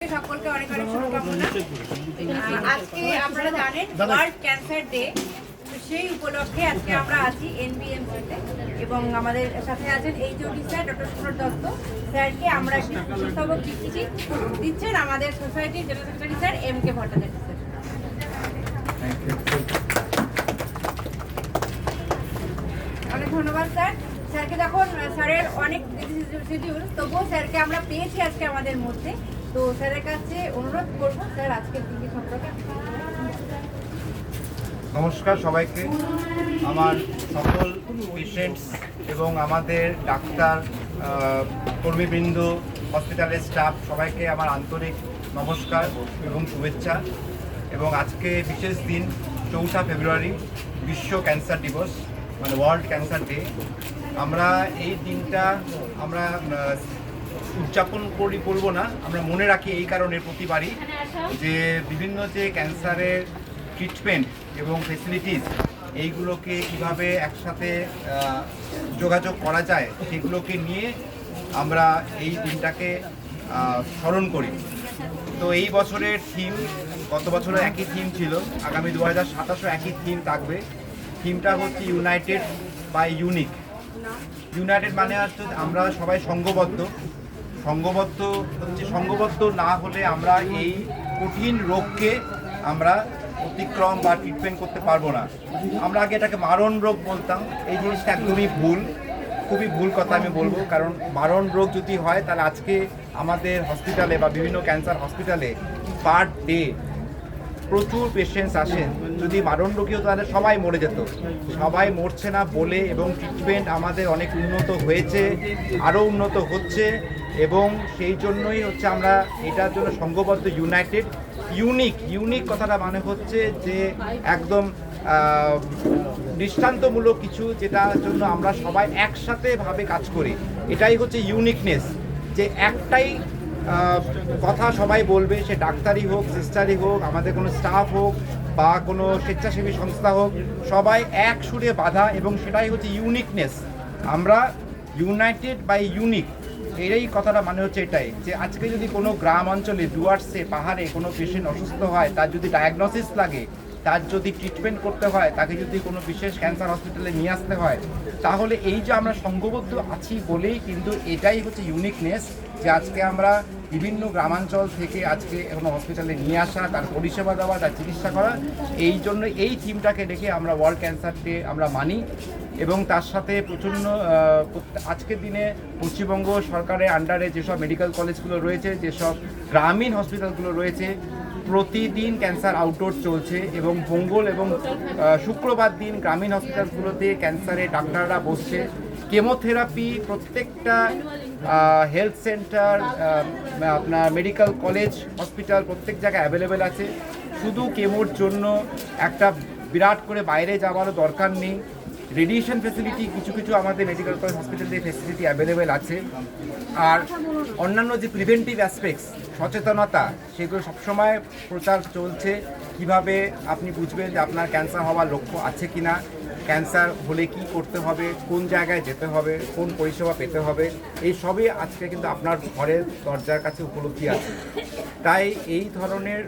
সকলকে অনেক অনেক শুভকামনা। আজকে আপনারা জানেন ওয়ার্ল্ড ক্যান্সার ডে, সেই উপলক্ষে আজকে আমরা আছি এনবিএমসিতে এবং আমাদের সাথে আছেন HOD sir doctor Subrata Dutta স্যারকে আমরা সবক দিচ্ছেন আমাদের সোসাইটির general secretary sir MK. Bhattacharya sir. অনেক ধন্যবাদ স্যার। স্যারকে যখন স্যারের অনেক শিডিউল, তবুও স্যারকে আমরা পেয়েছি আজকে আমাদের মধ্যে। তো স্যারের কাছে অনুরোধ করবো স্যার আজকের দিনটি সম্পর্কে। নমস্কার সবাইকে। আমার সকল পেশেন্টস এবং আমাদের ডাক্তার কর্মীবৃন্দ, হসপিটালের স্টাফ সবাইকে আমার আন্তরিক নমস্কার এবং শুভেচ্ছা। এবং আজকে বিশেষ দিন 4 ফেব্রুয়ারি বিশ্ব ক্যান্সার দিবস, মানে ওয়ার্ল্ড ক্যান্সার ডে। আমরা এই দিনটা আমরা উদযাপন করবো না, আমরা মনে রাখি এই কারণে প্রতিবারই যে বিভিন্ন যে ক্যান্সারের ট্রিটমেন্ট এবং ফেসিলিটিস এইগুলোকে কীভাবে একসাথে যোগাযোগ করা যায় সেগুলোকে নিয়ে আমরা এই দিনটাকে স্মরণ করি। তো এই বছরের থিম, গত বছরের একই থিম ছিল, আগামী 2027 একই থিম থাকবে। থিমটা হচ্ছে ইউনাইটেড বাই ইউনিক। ইউনাইটেড মানে হচ্ছে আমরা সবাই সংঘবদ্ধ হচ্ছে, সংঘবদ্ধ না হলে আমরা এই কঠিন রোগকে আমরা অতিক্রম বা ট্রিটমেন্ট করতে পারবো না। আমরা আগে এটাকে মারণ রোগ বলতাম, এই জিনিসটা একদমই ভুল, খুবই ভুল কথা আমি বলবো। কারণ মারণ রোগ যদি হয় তাহলে আজকে আমাদের হসপিটালে বা বিভিন্ন ক্যান্সার হসপিটালে পার ডে প্রচুর পেশেন্টস আসেন। যদি মারণ রোগী হতো তাহলে সবাই মরে যেত। সবাই মরছে না বলে এবং ট্রিটমেন্ট আমাদের অনেক উন্নত হয়েছে, আরও উন্নত হচ্ছে, এবং সেই জন্যই হচ্ছে আমরা এটার জন্য সংঘবদ্ধ। ইউনাইটেড ইউনিক কথাটা মানে হচ্ছে যে একদম দৃষ্টান্তমূলক কিছু, যেটার জন্য আমরা সবাই একসাথে ভাবে কাজ করি। এটাই হচ্ছে ইউনিকনেস, যে একটাই কথা সবাই বলবে, সে ডাক্তারই হোক, সিস্টারই হোক, আমাদের কোনো স্টাফ হোক বা কোনো স্বেচ্ছাসেবী সংস্থা হোক, সবাই এক সুরে বাঁধা, এবং সেটাই হচ্ছে ইউনিকনেস। আমরা ইউনাইটেড বাই ইউনিক, এই কথাটা মানে হচ্ছে এটাই, যে আজকে যদি কোনো গ্রাম অঞ্চলে, ডুয়ার্সে, পাহাড়ে কোনো পেশেন্ট অসুস্থ হয়, তার যদি ডায়াগনোসিস লাগে, তার যদি ট্রিটমেন্ট করতে হয়, তাকে যদি কোনো বিশেষ ক্যান্সার হসপিটালে নিয়ে আসতে হয়, তাহলে এই যে আমরা সংঘবদ্ধ আছি বলেই কিন্তু এটাই হচ্ছে ইউনিকনেস, যে আজকে আমরা বিভিন্ন গ্রামাঞ্চল থেকে আজকে কোনো হসপিটালে নিয়ে আসা, তার পরিষেবা দেওয়া, তার চিকিৎসা করা। এই জন্য এই থিমটাকে রেখে আমরা ওয়ার্ল্ড ক্যান্সার ডে আমরা মানি। এবং তার সাথে প্রচণ্ড আজকের দিনে পশ্চিমবঙ্গ সরকারের আন্ডারে যেসব মেডিকেল কলেজগুলো রয়েছে, যেসব গ্রামীণ হসপিটালগুলো রয়েছে, প্রতিদিন ক্যান্সার আউটডোর চলছে, এবং মঙ্গল এবং শুক্রবার দিন গ্রামীণ হসপিটালগুলোতে ক্যান্সারের ডাক্তাররা বসছে। কেমোথেরাপি প্রত্যেকটা হেলথ সেন্টার, আপনার মেডিকেল কলেজ, হসপিটাল প্রত্যেক জায়গায় অ্যাভেলেবেল আছে। শুধু কেমোর জন্য একটা বিরাট করে বাইরে যাওয়ারও দরকার নেই। রেডিয়েশন ফেসিলিটি কিছু আমাদের মেডিকেল কলেজ হসপিটালে ফেসিলিটি অ্যাভেলেবেল আছে। আর অন্যান্য যে প্রিভেন্টিভ অ্যাসপেক্টস, সচেতনতা, সেগুলো সবসময় প্রচার চলছে। কিভাবে আপনি বুঝবেন যে আপনার ক্যান্সার হওয়ার লক্ষ্য আছে কি না, ক্যান্সার হলে কি করতে হবে, কোন জায়গায় যেতে হবে, কোন পরিষেবা পেতে হবে, এই সবই আজকে কিন্তু আপনার ঘরের দরজার কাছে উপলব্ধি আছে। তাই এই ধরনের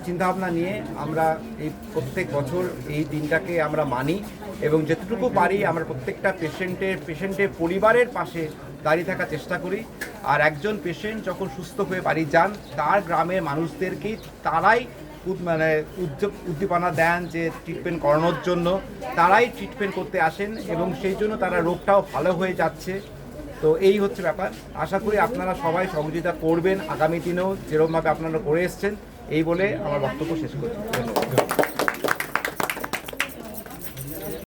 চিন্তাভাবনা নিয়ে আমরা এই প্রত্যেক বছর এই দিনটাকে আমরা মানি, এবং যেতটুকু পারি আমরা প্রত্যেকটা পেশেন্টের পরিবারের পাশে দাঁড়িয়ে থাকার চেষ্টা করি। আর একজন পেশেন্ট যখন সুস্থ হয়ে বাড়ি যান, তার গ্রামের মানুষদেরকেই তারাই মানে উদ্দীপনা দেন যে ট্রিটমেন্ট করানোর জন্য, তারাই ট্রিটমেন্ট করতে আসেন, এবং সেই জন্য তারা রোগটাও ভালো হয়ে যাচ্ছে। তো এই হচ্ছে ব্যাপার। আশা করি আপনারা সবাই সহযোগিতা করবেন আগামী দিনেও, যেরকমভাবে আপনারা করে এসছেন। এই বলে আমার বক্তব্য শেষ করছি। ধন্যবাদ।